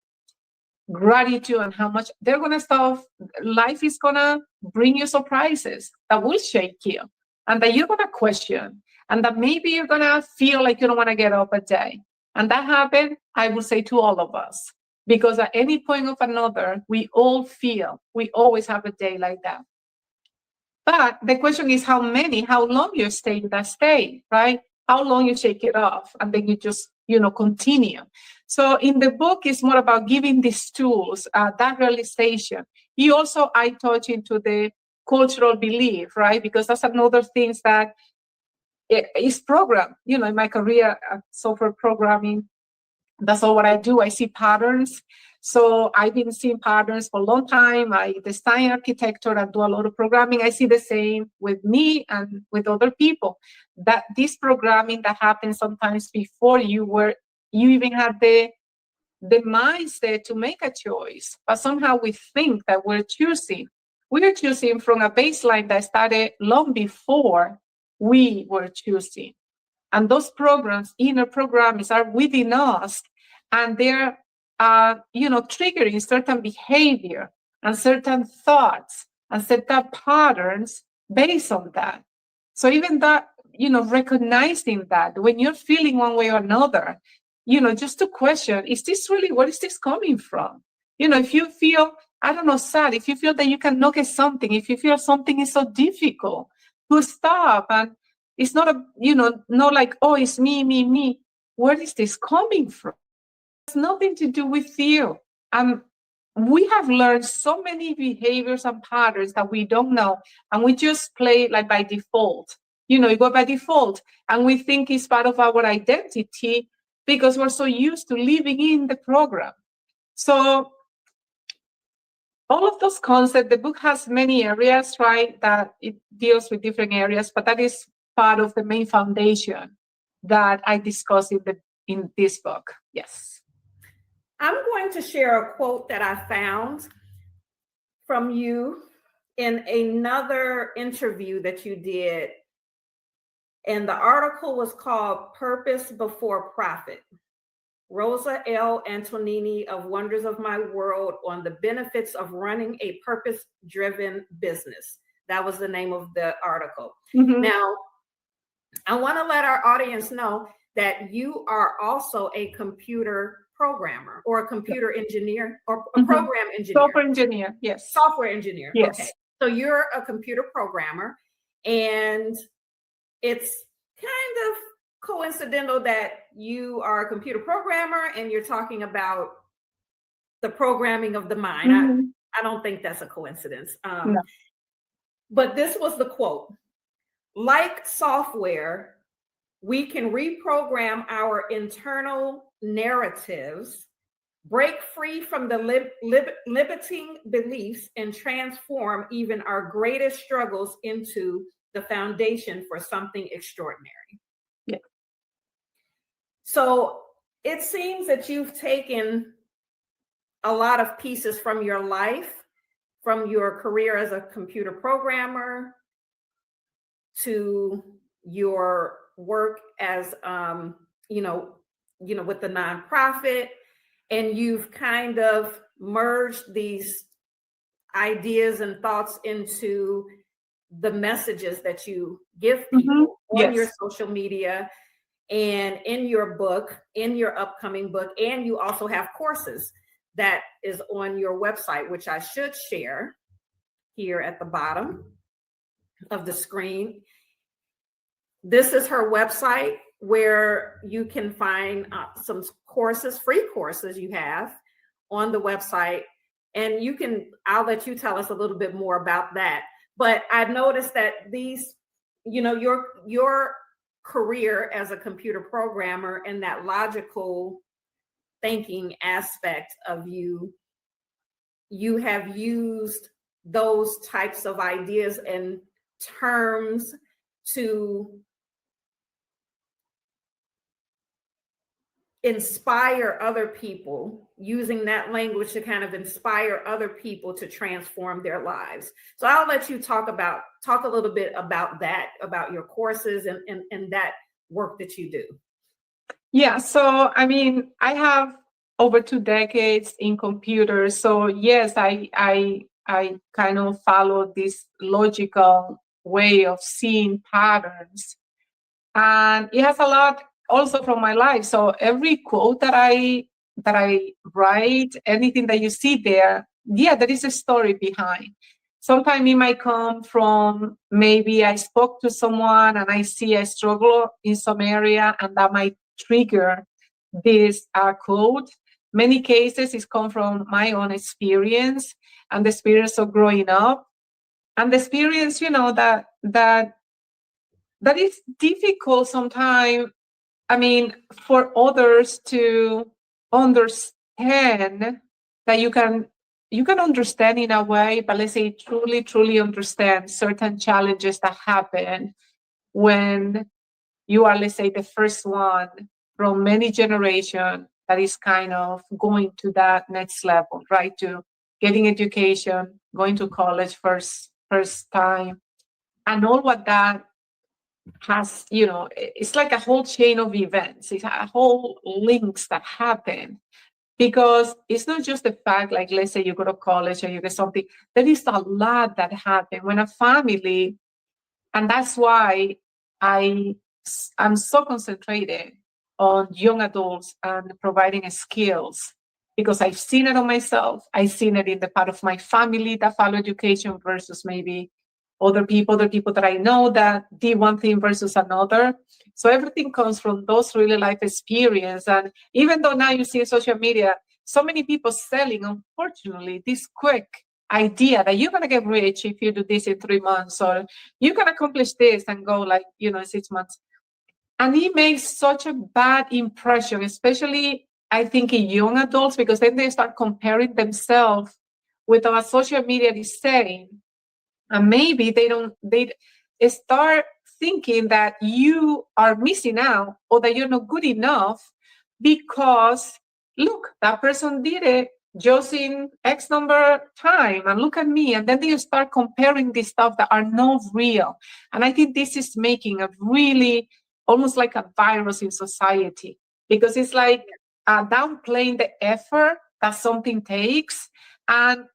gratitude and how much they're gonna stuff, life is gonna bring you surprises that will shake you and that you're gonna question, and that maybe you're gonna feel like you don't want to get up a day. And that happened, I will say, to all of us, because at any point of another, we all feel, we always have a day like that. But the question is how long you stay in that state, right? How long you shake it off and then you just, continue. So in the book, it's more about giving these tools, that realization. I touch into the cultural belief, right? Because that's another thing that is programmed, in my career, software programming. That's all what I do. I see patterns. So I've been seeing patterns for a long time. I design architecture and do a lot of programming. I see the same with me and with other people. That this programming that happens sometimes before you even had the mindset to make a choice, but somehow we think that we're choosing. We're choosing from a baseline that started long before we were choosing. And those programs, inner programs, are within us, and they're, triggering certain behavior and certain thoughts and certain patterns based on that. So even that, recognizing that when you're feeling one way or another, just to question, is this really, where is this coming from? If you feel, I don't know, sad, if you feel that you cannot get something, if you feel something is so difficult to stop, and it's not not like, oh, it's me. Where is this coming from? It's nothing to do with you. We have learned so many behaviors and patterns that we don't know, and we just play like by default. You go by default, and we think it's part of our identity because we're so used to living in the program. So all of those concepts, the book has many areas, right, that it deals with different areas, but that is part of the main foundation that I discuss in this book. Yes. I'm going to share a quote that I found from you in another interview that you did. And the article was called Purpose Before Profit. Rosa Antonini of Wonders of My World on the Benefits of Running a Purpose-Driven Business. That was the name of the article. Mm-hmm. Now, I want to let our audience know that you are also a computer programmer or a computer engineer or a program engineer. Software engineer, yes. Software engineer, yes. Okay. So you're a computer programmer, and it's kind of coincidental that you are a computer programmer and you're talking about the programming of the mind. Mm-hmm. I don't think that's a coincidence. No. But this was the quote. Like software, we can reprogram our internal narratives, break free from the limiting beliefs, and transform even our greatest struggles into the foundation for something extraordinary. Yeah. So it seems that you've taken a lot of pieces from your life, from your career as a computer programmer to your work as, with the nonprofit, and you've kind of merged these ideas and thoughts into the messages that you give people on your social media and in your book, in your upcoming book, and you also have courses that is on your website, which I should share here at the bottom of the screen. This is her website where you can find some courses, free courses you have on the website. And I'll let you tell us a little bit more about that. But I've noticed that these, your career as a computer programmer and that logical thinking aspect of you have used those types of ideas and terms to inspire other people, using that language to kind of inspire other people to transform their lives. So I'll let you talk a little bit about that, about your courses and that work that you do. Yeah, so I mean, I have over 2 decades in computers. So yes, I kind of follow this logical way of seeing patterns. And it has a lot also from my life. So every quote that I write, anything that you see there, yeah, there is a story behind. Sometimes it might come from maybe I spoke to someone and I see a struggle in some area, and that might trigger this quote. Many cases it's come from my own experience and the experience of growing up, and the experience, that is difficult sometimes. I mean, for others to understand that you can understand in a way, but let's say truly understand certain challenges that happen when you are, let's say, the first one from many generations that is kind of going to that next level, right? To getting education, going to college first time, and all what that has, it's like a whole chain of events. It's a whole links that happen, because it's not just the fact, like, let's say you go to college or you get something. There is a lot that happen when a family, and that's why I'm so concentrated on young adults and providing skills, because I've seen it on myself. I've seen it in the part of my family that follow education versus maybe other people that I know that did one thing versus another. So everything comes from those really life experience. And even though now you see social media, so many people selling, unfortunately, this quick idea that you're going to get rich if you do this in 3 months, or you can accomplish this and go like, in 6 months. And it makes such a bad impression, especially I think in young adults, because then they start comparing themselves with what social media is saying. And maybe they start thinking that you are missing out or that you're not good enough because, look, that person did it just in X number time, and look at me. And then they start comparing these stuff that are not real. And I think this is making a really, almost like a virus in society, because it's like downplaying the effort that something takes. And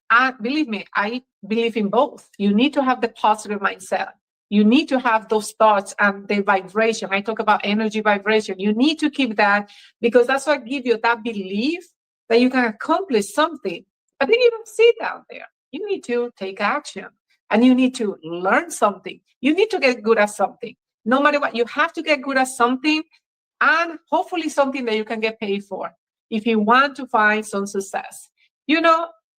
believe me, I believe in both. You need to have the positive mindset. You need to have those thoughts and the vibration. I talk about energy vibration. You need to keep that, because that's what gives you that belief that you can accomplish something. But then you don't see it out there. You need to take action, and you need to learn something. You need to get good at something. No matter what, you have to get good at something, and hopefully something that you can get paid for if you want to find some success.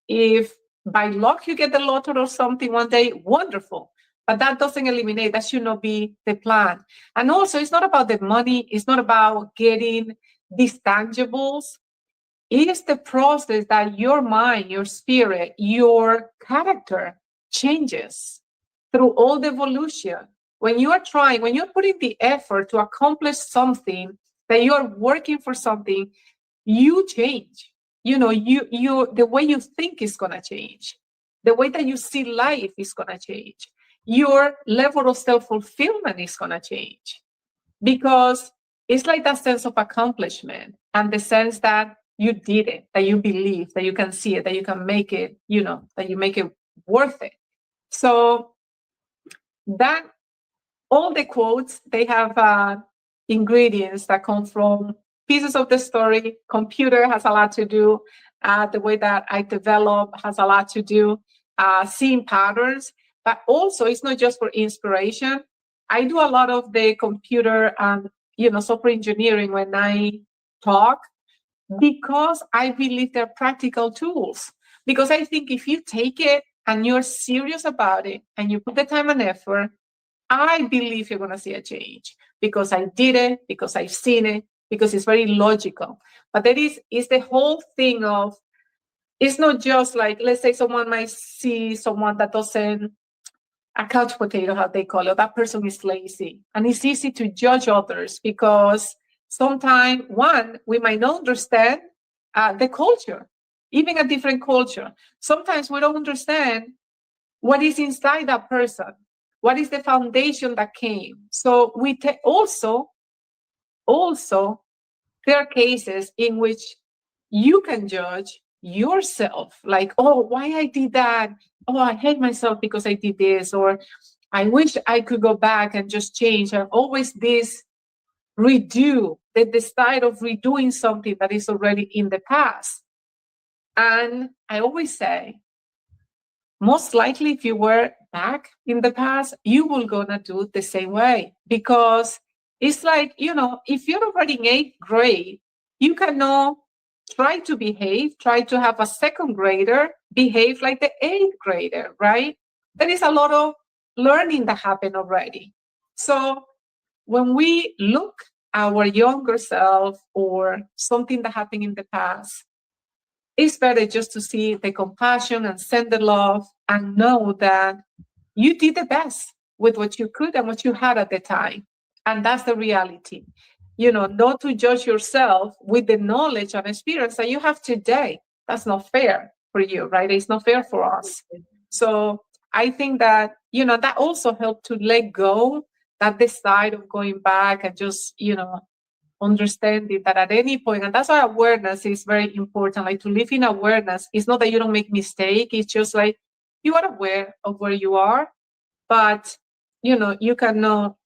If by luck you get the lottery or something one day, wonderful. But that doesn't eliminate, that should not be the plan. And also, it's not about the money. It's not about getting these tangibles. It is the process that your mind, your spirit, your character changes through all the evolution. When you are trying, when you're putting the effort to accomplish something, that you are working for something, you change. The way you think is going to change. The way that you see life is going to change. Your level of self-fulfillment is going to change, because it's like that sense of accomplishment and the sense that you did it, that you believe, that you can see it, that you can make it, that you make it worth it. So that all the quotes, they have ingredients that come from pieces of the story. Computer has a lot to do. The way that I develop has a lot to do. Seeing patterns, but also it's not just for inspiration. I do a lot of the computer and software engineering when I talk, because I believe they're practical tools. Because I think if you take it and you're serious about it and you put the time and effort, I believe you're going to see a change, because I did it, because I've seen it, because it's very logical. But there is the whole thing of, it's not just like, let's say someone might see someone that doesn't, a couch potato, how they call it, that person is lazy. And it's easy to judge others because Sometimes, one, we might not understand the culture, even a different culture. Sometimes we don't understand what is inside that person, what is the foundation that came. So we also, there are cases in which you can judge yourself, like, oh, why I did that? Oh, I hate myself because I did this, or I wish I could go back and just change. And always this redo, the desire of redoing something that is already in the past. And I always say, most likely if you were back in the past, you will gonna do the same way, because it's like, if you're already in 8th grade, you cannot try to behave, try to have a 2nd grader behave like the 8th grader, right? There is a lot of learning that happened already. So when we look our younger self or something that happened in the past, it's better just to see the compassion and send the love and know that you did the best with what you could and what you had at the time. And that's the reality. Not to judge yourself with the knowledge and experience that you have today. That's not fair for you, right? It's not fair for us. So I think that, that also helped to let go that desire of going back and just, understanding that at any point, and that's why awareness is very important. Like, to live in awareness, it's not that you don't make mistake. It's just like you are aware of where you are, but you cannot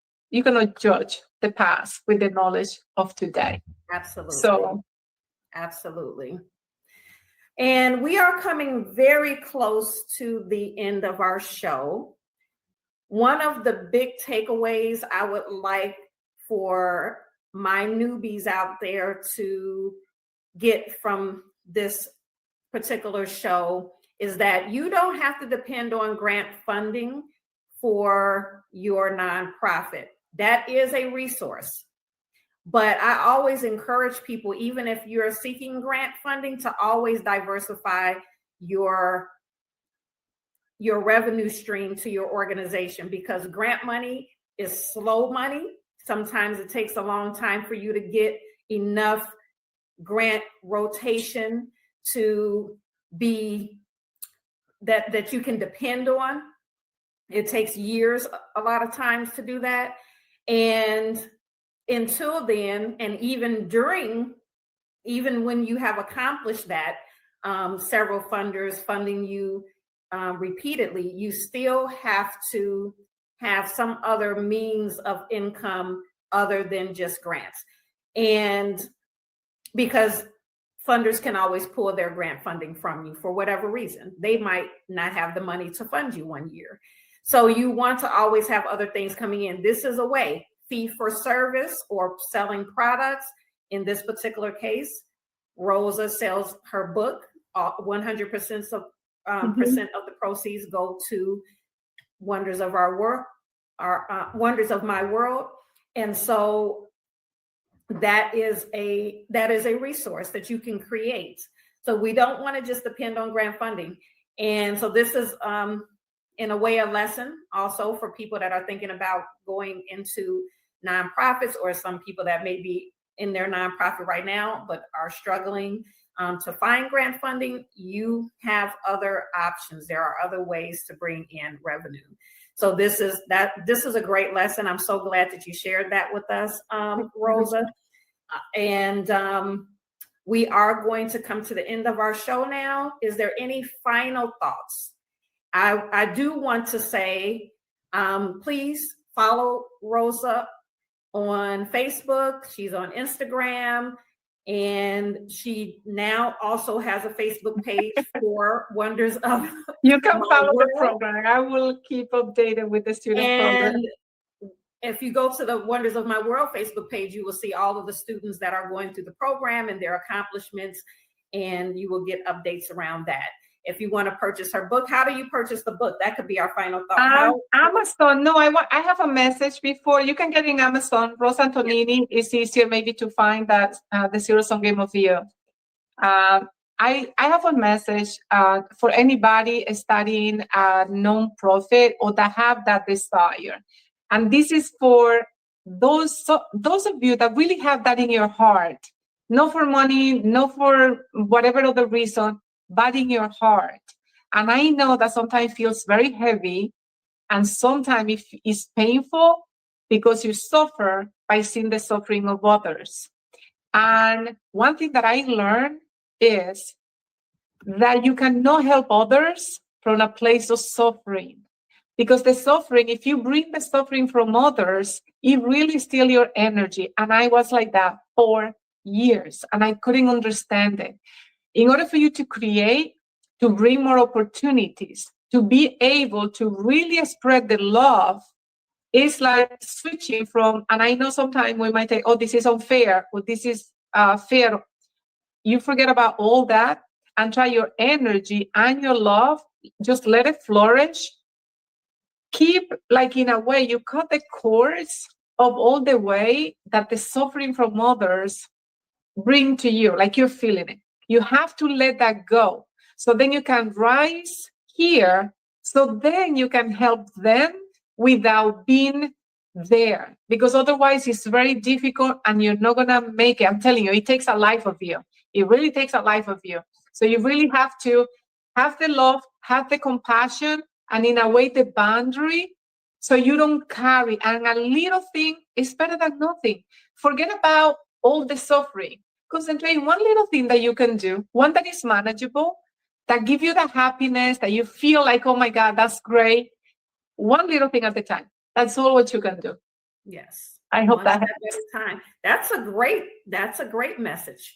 judge the past with the knowledge of today. Absolutely. So absolutely. And we are coming very close to the end of our show. One of the big takeaways I would like for my newbies out there to get from this particular show is that you don't have to depend on grant funding for your nonprofit. That is a resource. But I always encourage people, even if you're seeking grant funding, to always diversify your revenue stream to your organization, because grant money is slow money. Sometimes it takes a long time for you to get enough grant rotation to be that you can depend on. It takes years a lot of times to do that. And until then, and even when you have accomplished that, several funders funding you repeatedly, you still have to have some other means of income other than just grants. And because funders can always pull their grant funding from you for whatever reason. They might not have the money to fund you one year. So you want to always have other things coming in. This is a way, fee for service or selling products. In this particular case, Rosa sells her book. 100% of the proceeds go to Wonders of Our World, Wonders of My World. And so that is a resource that you can create. So we don't want to just depend on grant funding. And so this is in a way a lesson also for people that are thinking about going into nonprofits, or some people that may be in their nonprofit right now but are struggling to find grant funding. You have other options. There are other ways to bring in revenue. So this is a great lesson. I'm so glad that you shared that with us, Rosa. And we are going to come to the end of our show now. Is there any final thoughts? I do want to say, please follow Rosa on Facebook. She's on Instagram. And she now also has a Facebook page for Wonders of You can follow the program. I will keep updated with the student program. If you go to the Wonders of My World Facebook page, you will see all of the students that are going through the program and their accomplishments, and you will get updates around that. If you want to purchase her book, how do you purchase the book? That could be our final thought. Amazon. No, I have a message before. You can get in Amazon. Rosa Antonini is easier maybe to find that the Zero Sum Game of the Year. I have a message for anybody studying a nonprofit or that have that desire. And this is for those of you that really have that in your heart, not for money, not for whatever other reason, but in your heart. And I know that sometimes feels very heavy, and sometimes it's painful because you suffer by seeing the suffering of others. And one thing that I learned is that you cannot help others from a place of suffering. Because the suffering, if you bring the suffering from others, it really steals your energy. And I was like that for years, and I couldn't understand it. In order for you to create, to bring more opportunities, to be able to really spread the love, it's like switching from, and I know sometimes we might say, oh, this is unfair, or this is fair. You forget about all that and try your energy and your love, just let it flourish. Keep, like in a way, you cut the cords of all the way that the suffering from others bring to you, like you're feeling it. You have to let that go. So then you can rise here. So then you can help them without being there. Because otherwise it's very difficult and you're not going to make it. I'm telling you, it takes a life of you. It really takes a life of you. So you really have to have the love, have the compassion, and in a way, the boundary, so you don't carry. And a little thing is better than nothing. Forget about all the suffering. Concentrate on one little thing that you can do, one that is manageable, that give you the happiness, that you feel like, oh my God, that's great. One little thing at a time. That's all what you can do. Yes. I hope that helps. Time. That's a great message.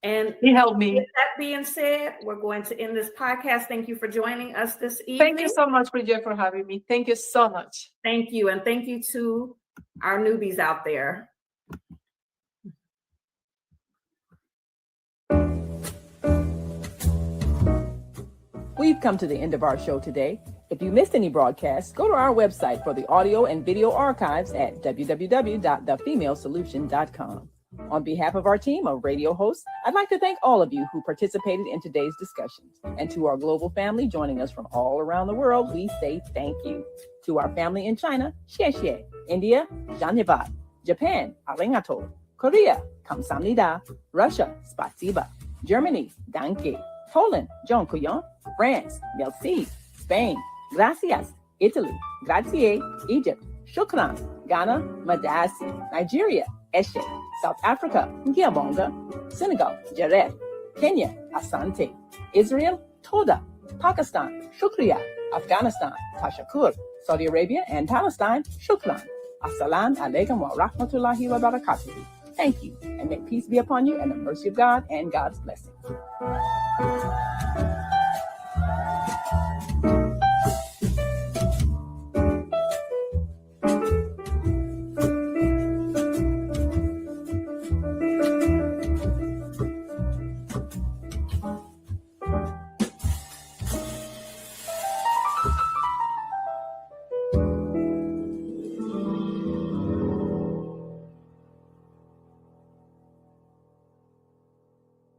And it helped me. With that being said, we're going to end this podcast. Thank you for joining us this evening. Thank you so much, Bridget, for having me. Thank you so much. Thank you. And thank you to our newbies out there. We've come to the end of our show today. If you missed any broadcasts, go to our website for the audio and video archives at www.thefemalesolution.com. On behalf of our team of radio hosts, I'd like to thank all of you who participated in today's discussions. And to our global family joining us from all around the world, we say thank you. To our family in China, xie xie. India, dhanyavad. Japan, arigato. Korea, kamsamnida. Russia, spasiba. Germany, danke. Poland, dziękuję. France, merci. Spain, gracias. Italy, grazie. Egypt, shukran. Ghana, madasi. Nigeria, eshe. South Africa, ngiyabonga. Senegal, jareh. Kenya, asante. Israel, toda. Pakistan, shukriya. Afghanistan, tashakur. Saudi Arabia and Palestine, shukran. Assalamu alaikum wa rahmatullahi wa barakatuh. Thank you, and may peace be upon you and the mercy of God and God's blessing.